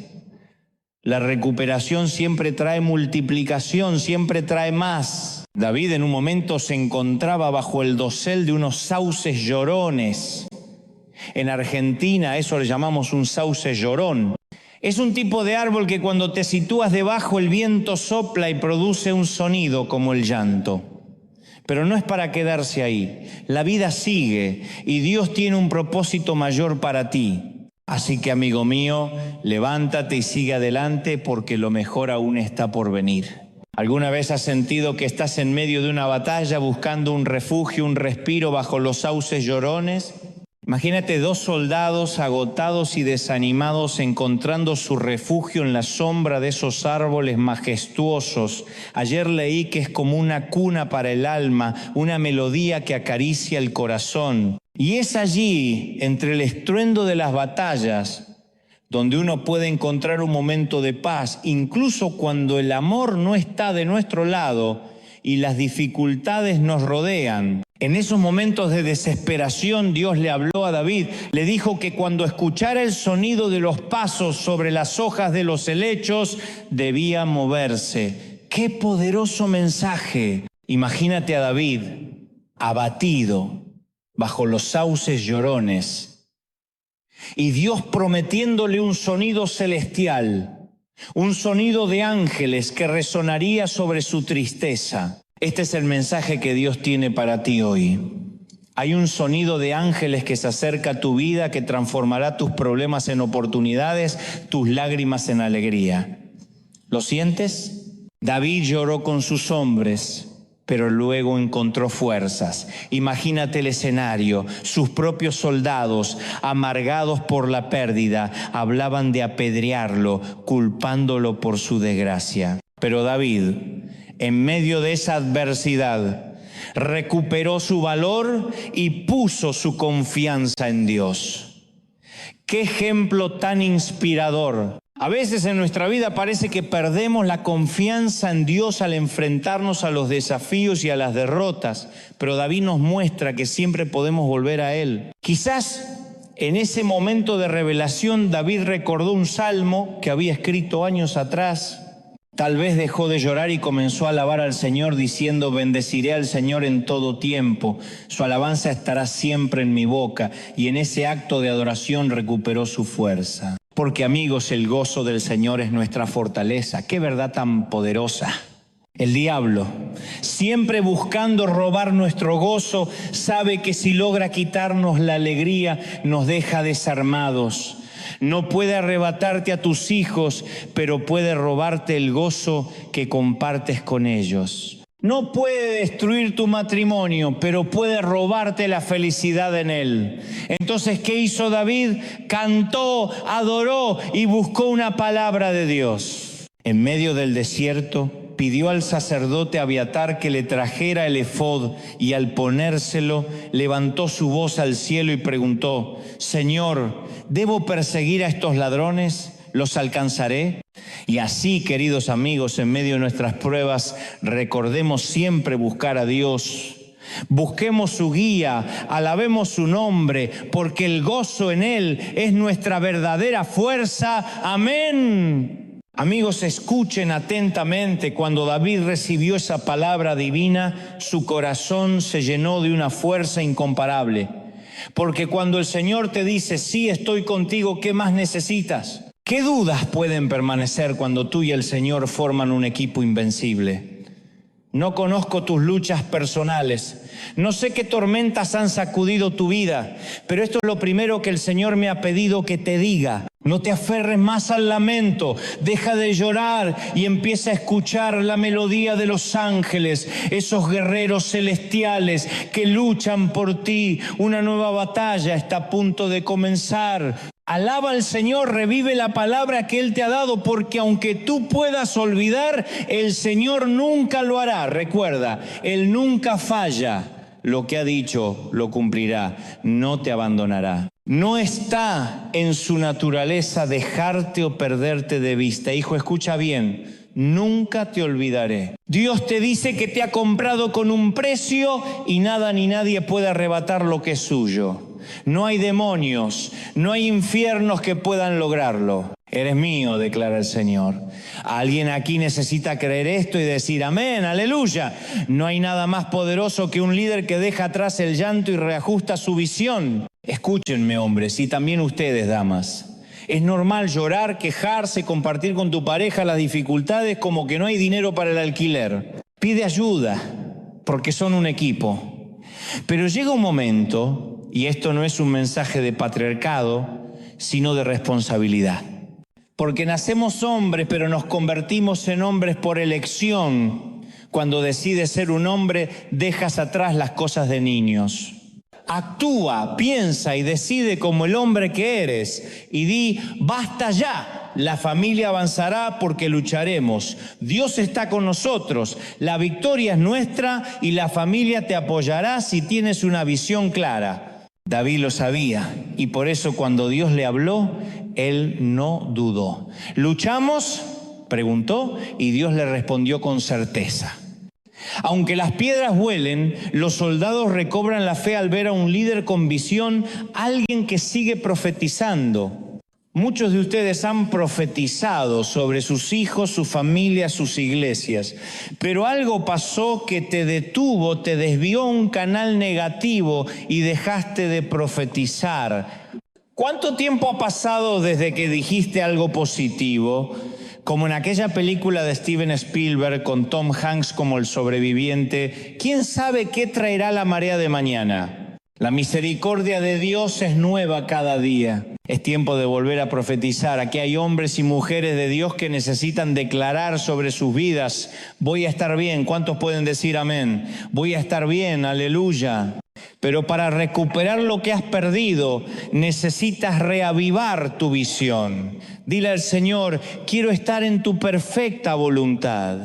La recuperación siempre trae multiplicación, siempre trae más. David en un momento se encontraba bajo el dosel de unos sauces llorones. En Argentina a eso le llamamos un sauce llorón. Es un tipo de árbol que cuando te sitúas debajo el viento sopla y produce un sonido como el llanto. Pero no es para quedarse ahí. La vida sigue y Dios tiene un propósito mayor para ti. Así que, amigo mío, levántate y sigue adelante porque lo mejor aún está por venir. ¿Alguna vez has sentido que estás en medio de una batalla buscando un refugio, un respiro bajo los sauces llorones? Imagínate 2 soldados agotados y desanimados encontrando su refugio en la sombra de esos árboles majestuosos. Ayer leí que es como una cuna para el alma, una melodía que acaricia el corazón. Y es allí, entre el estruendo de las batallas, donde uno puede encontrar un momento de paz, incluso cuando el amor no está de nuestro lado y las dificultades nos rodean. En esos momentos de desesperación, Dios le habló a David, le dijo que cuando escuchara el sonido de los pasos sobre las hojas de los helechos, debía moverse. ¡Qué poderoso mensaje! Imagínate a David abatido bajo los sauces llorones. Y Dios prometiéndole un sonido celestial, un sonido de ángeles que resonaría sobre su tristeza. Este es el mensaje que Dios tiene para ti hoy. Hay un sonido de ángeles que se acerca a tu vida, que transformará tus problemas en oportunidades, tus lágrimas en alegría. ¿Lo sientes? David lloró con sus hombres, pero luego encontró fuerzas. Imagínate el escenario. Sus propios soldados, amargados por la pérdida, hablaban de apedrearlo, culpándolo por su desgracia. Pero David, en medio de esa adversidad, recuperó su valor y puso su confianza en Dios. ¡Qué ejemplo tan inspirador! A veces en nuestra vida parece que perdemos la confianza en Dios al enfrentarnos a los desafíos y a las derrotas, pero David nos muestra que siempre podemos volver a Él. Quizás en ese momento de revelación David recordó un salmo que había escrito años atrás. Tal vez dejó de llorar y comenzó a alabar al Señor diciendo: bendeciré al Señor en todo tiempo, su alabanza estará siempre en mi boca. Y en ese acto de adoración recuperó su fuerza. Porque, amigos, el gozo del Señor es nuestra fortaleza. ¡Qué verdad tan poderosa! El diablo, siempre buscando robar nuestro gozo, sabe que si logra quitarnos la alegría, nos deja desarmados. No puede arrebatarte a tus hijos, pero puede robarte el gozo que compartes con ellos. No puede destruir tu matrimonio, pero puede robarte la felicidad en él. Entonces, ¿qué hizo David? Cantó, adoró y buscó una palabra de Dios. En medio del desierto, pidió al sacerdote Abiatar que le trajera el efod y al ponérselo, levantó su voz al cielo y preguntó: Señor, ¿debo perseguir a estos ladrones? ¿Los alcanzaré? Y así, queridos amigos, en medio de nuestras pruebas, recordemos siempre buscar a Dios. Busquemos su guía, alabemos su nombre, porque el gozo en Él es nuestra verdadera fuerza. Amén. Amigos, escuchen atentamente. Cuando David recibió esa palabra divina, su corazón se llenó de una fuerza incomparable. Porque cuando el Señor te dice: sí, estoy contigo, ¿qué más necesitas? ¿Qué dudas pueden permanecer cuando tú y el Señor forman un equipo invencible? No conozco tus luchas personales, no sé qué tormentas han sacudido tu vida, pero esto es lo primero que el Señor me ha pedido que te diga. No te aferres más al lamento, deja de llorar y empieza a escuchar la melodía de los ángeles, esos guerreros celestiales que luchan por ti. Una nueva batalla está a punto de comenzar. Alaba al Señor, revive la palabra que Él te ha dado, porque aunque tú puedas olvidar, el Señor nunca lo hará. Recuerda, Él nunca falla. Lo que ha dicho lo cumplirá, no te abandonará. No está en su naturaleza dejarte o perderte de vista. Hijo, escucha bien, nunca te olvidaré. Dios te dice que te ha comprado con un precio y nada ni nadie puede arrebatar lo que es suyo. No hay demonios, no hay infiernos que puedan lograrlo. Eres mío, declara el Señor. Alguien aquí necesita creer esto y decir amén, aleluya. No hay nada más poderoso que un líder que deja atrás el llanto y reajusta su visión. Escúchenme, hombres, y también ustedes, damas. Es normal llorar, quejarse, compartir con tu pareja las dificultades como que no hay dinero para el alquiler. Pide ayuda, porque son un equipo. Pero llega un momento, y esto no es un mensaje de patriarcado, sino de responsabilidad. Porque nacemos hombres, pero nos convertimos en hombres por elección. Cuando decides ser un hombre, dejas atrás las cosas de niños. Actúa, piensa y decide como el hombre que eres. Y di, basta ya, la familia avanzará porque lucharemos. Dios está con nosotros, la victoria es nuestra y la familia te apoyará si tienes una visión clara. David lo sabía y por eso cuando Dios le habló, él no dudó. ¿Luchamos?, preguntó, y Dios le respondió con certeza. Aunque las piedras vuelen, los soldados recobran la fe al ver a un líder con visión, alguien que sigue profetizando. Muchos de ustedes han profetizado sobre sus hijos, su familia, sus iglesias, pero algo pasó que te detuvo, te desvió a un canal negativo y dejaste de profetizar. ¿Cuánto tiempo ha pasado desde que dijiste algo positivo, como en aquella película de Steven Spielberg con Tom Hanks como el sobreviviente? ¿Quién sabe qué traerá la marea de mañana? La misericordia de Dios es nueva cada día. Es tiempo de volver a profetizar. Aquí hay hombres y mujeres de Dios que necesitan declarar sobre sus vidas: voy a estar bien. ¿Cuántos pueden decir amén? Voy a estar bien, aleluya. Pero para recuperar lo que has perdido, necesitas reavivar tu visión. Dile al Señor: quiero estar en tu perfecta voluntad.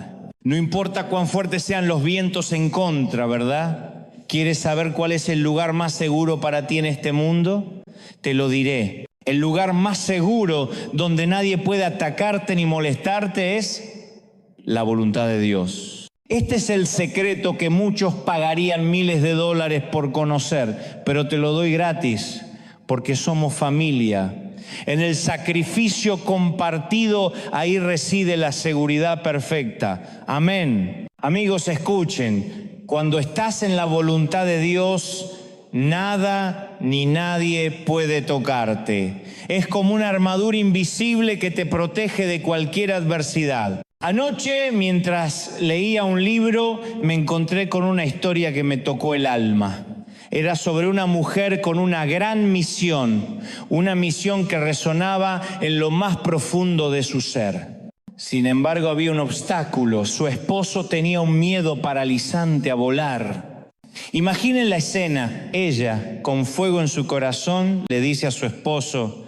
No importa cuán fuertes sean los vientos en contra, ¿verdad? ¿Quieres saber cuál es el lugar más seguro para ti en este mundo? Te lo diré. El lugar más seguro donde nadie puede atacarte ni molestarte es la voluntad de Dios. Este es el secreto que muchos pagarían miles de dólares por conocer, pero te lo doy gratis, porque somos familia. En el sacrificio compartido, ahí reside la seguridad perfecta. Amén. Amigos, escuchen, cuando estás en la voluntad de Dios, nada ni nadie puede tocarte. Es como una armadura invisible que te protege de cualquier adversidad. Anoche, mientras leía un libro, me encontré con una historia que me tocó el alma. Era sobre una mujer con una gran misión, una misión que resonaba en lo más profundo de su ser. Sin embargo, había un obstáculo. Su esposo tenía un miedo paralizante a volar. Imaginen la escena. Ella, con fuego en su corazón, le dice a su esposo: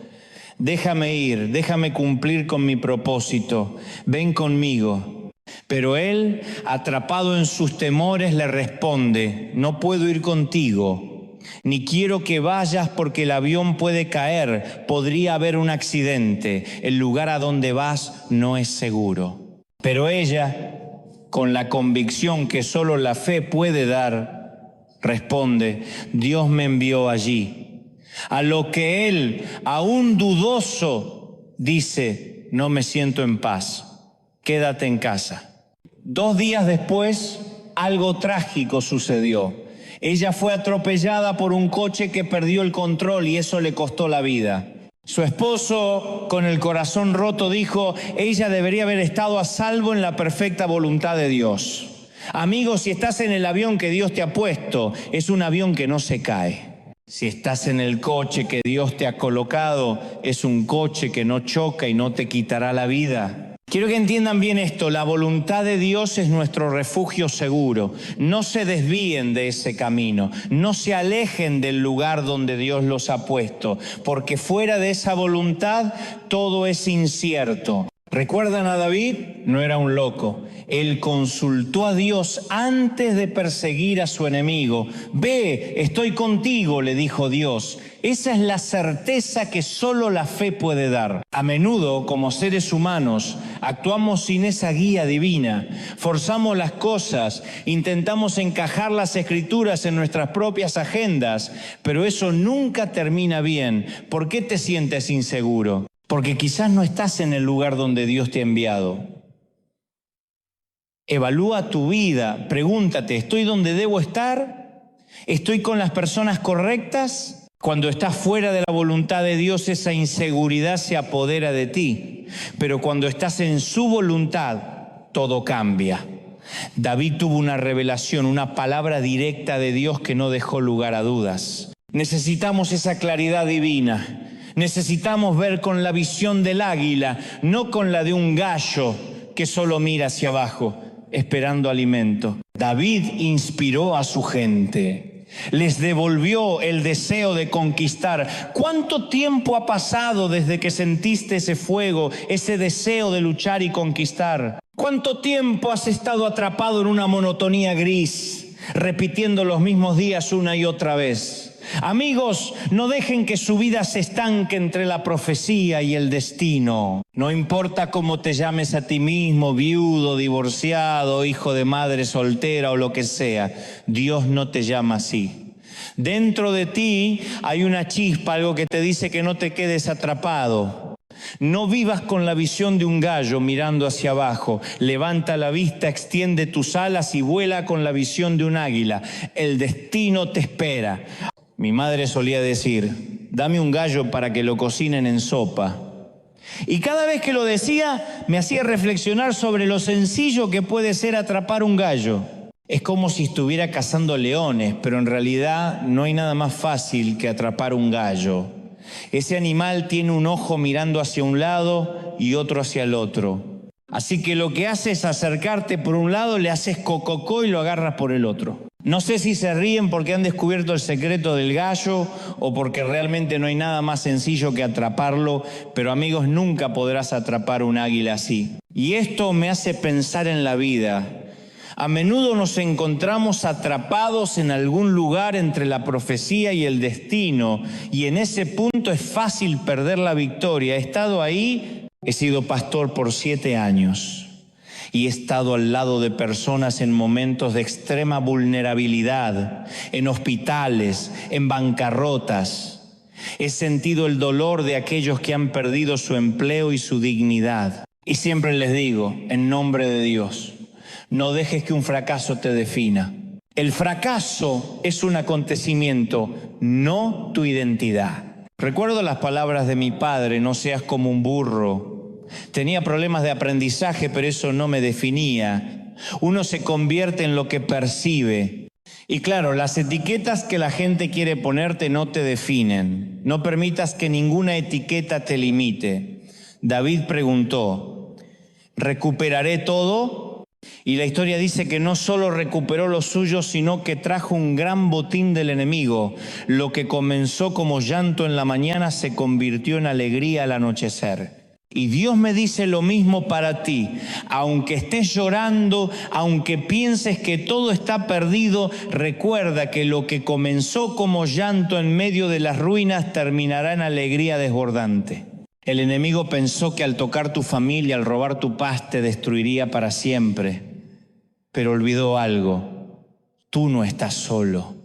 déjame ir, déjame cumplir con mi propósito, ven conmigo. Pero él, atrapado en sus temores, le responde: no puedo ir contigo, ni quiero que vayas porque el avión puede caer, podría haber un accidente, el lugar a donde vas no es seguro. Pero ella, con la convicción que solo la fe puede dar, responde: Dios me envió allí. A lo que él, aún dudoso, dice: no me siento en paz, quédate en casa. 2 días después, algo trágico sucedió. Ella fue atropellada por un coche que perdió el control y eso le costó la vida. Su esposo, con el corazón roto, dijo: ella debería haber estado a salvo en la perfecta voluntad de Dios. Amigos, si estás en el avión que Dios te ha puesto, es un avión que no se cae. Si estás en el coche que Dios te ha colocado, es un coche que no choca y no te quitará la vida. Quiero que entiendan bien esto: la voluntad de Dios es nuestro refugio seguro. No se desvíen de ese camino, no se alejen del lugar donde Dios los ha puesto, porque fuera de esa voluntad todo es incierto. ¿Recuerdan a David? No era un loco. Él consultó a Dios antes de perseguir a su enemigo. Ve, estoy contigo, le dijo Dios. Esa es la certeza que solo la fe puede dar. A menudo, como seres humanos, actuamos sin esa guía divina. Forzamos las cosas, intentamos encajar las escrituras en nuestras propias agendas, pero eso nunca termina bien. ¿Por qué te sientes inseguro? Porque quizás no estás en el lugar donde Dios te ha enviado. Evalúa tu vida, pregúntate: ¿estoy donde debo estar? ¿Estoy con las personas correctas? Cuando estás fuera de la voluntad de Dios, esa inseguridad se apodera de ti. Pero cuando estás en su voluntad, todo cambia. David tuvo una revelación, una palabra directa de Dios que no dejó lugar a dudas. Necesitamos esa claridad divina. Necesitamos ver con la visión del águila, no con la de un gallo que solo mira hacia abajo, esperando alimento. David inspiró a su gente, les devolvió el deseo de conquistar. ¿Cuánto tiempo ha pasado desde que sentiste ese fuego, ese deseo de luchar y conquistar? ¿Cuánto tiempo has estado atrapado en una monotonía gris, repitiendo los mismos días una y otra vez? Amigos, no dejen que su vida se estanque entre la profecía y el destino. No importa cómo te llames a ti mismo, viudo, divorciado, hijo de madre soltera o lo que sea, Dios no te llama así. Dentro de ti hay una chispa, algo que te dice que no te quedes atrapado. No vivas con la visión de un gallo mirando hacia abajo. Levanta la vista, extiende tus alas y vuela con la visión de un águila. El destino te espera. Mi madre solía decir: dame un gallo para que lo cocinen en sopa. Y cada vez que lo decía, me hacía reflexionar sobre lo sencillo que puede ser atrapar un gallo. Es como si estuviera cazando leones, pero en realidad no hay nada más fácil que atrapar un gallo. Ese animal tiene un ojo mirando hacia un lado y otro hacia el otro. Así que lo que hace es acercarte por un lado, le haces cococó y lo agarras por el otro. No sé si se ríen porque han descubierto el secreto del gallo o porque realmente no hay nada más sencillo que atraparlo, pero amigos, nunca podrás atrapar un águila así. Y esto me hace pensar en la vida. A menudo nos encontramos atrapados en algún lugar entre la profecía y el destino, y en ese punto es fácil perder la victoria. He estado ahí. He sido pastor por 7 años y he estado al lado de personas en momentos de extrema vulnerabilidad, en hospitales, en bancarrotas. He sentido el dolor de aquellos que han perdido su empleo y su dignidad. Y siempre les digo, en nombre de Dios, no dejes que un fracaso te defina. El fracaso es un acontecimiento, no tu identidad. Recuerdo las palabras de mi padre, no seas como un burro. Tenía problemas de aprendizaje, pero eso no me definía. Uno se convierte en lo que percibe. Y claro, las etiquetas que la gente quiere ponerte no te definen. No permitas que ninguna etiqueta te limite. David preguntó, ¿recuperaré todo? Y la historia dice que no solo recuperó lo suyo, sino que trajo un gran botín del enemigo. Lo que comenzó como llanto en la mañana se convirtió en alegría al anochecer. Y Dios me dice lo mismo para ti. Aunque estés llorando, aunque pienses que todo está perdido, recuerda que lo que comenzó como llanto en medio de las ruinas terminará en alegría desbordante. El enemigo pensó que al tocar tu familia, al robar tu paz, te destruiría para siempre. Pero olvidó algo. Tú no estás solo.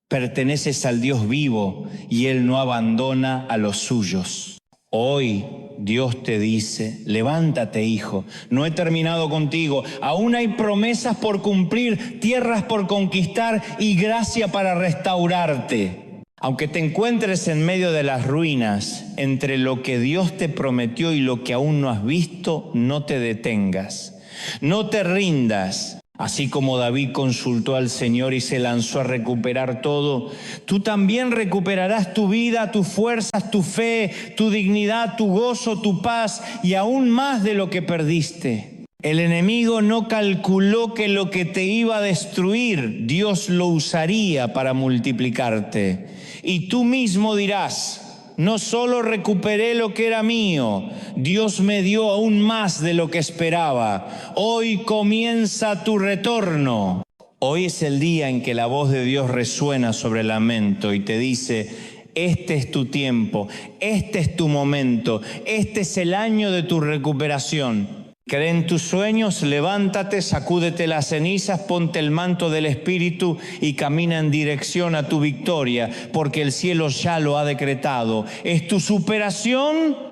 Perteneces al Dios vivo y Él no abandona a los suyos. Hoy Dios te dice, levántate, hijo, no he terminado contigo. Aún hay promesas por cumplir, tierras por conquistar y gracia para restaurarte. Aunque te encuentres en medio de las ruinas, entre lo que Dios te prometió y lo que aún no has visto, no te detengas. No te rindas. Así como David consultó al Señor y se lanzó a recuperar todo, tú también recuperarás tu vida, tus fuerzas, tu fe, tu dignidad, tu gozo, tu paz y aún más de lo que perdiste. El enemigo no calculó que lo que te iba a destruir, Dios lo usaría para multiplicarte. Y tú mismo dirás, no solo recuperé lo que era mío, Dios me dio aún más de lo que esperaba. Hoy comienza tu retorno. Hoy es el día en que la voz de Dios resuena sobre el lamento y te dice, este es tu tiempo, este es tu momento, este es el año de tu recuperación. Cree en tus sueños, levántate, sacúdete las cenizas, ponte el manto del Espíritu y camina en dirección a tu victoria, porque el cielo ya lo ha decretado. Es tu superación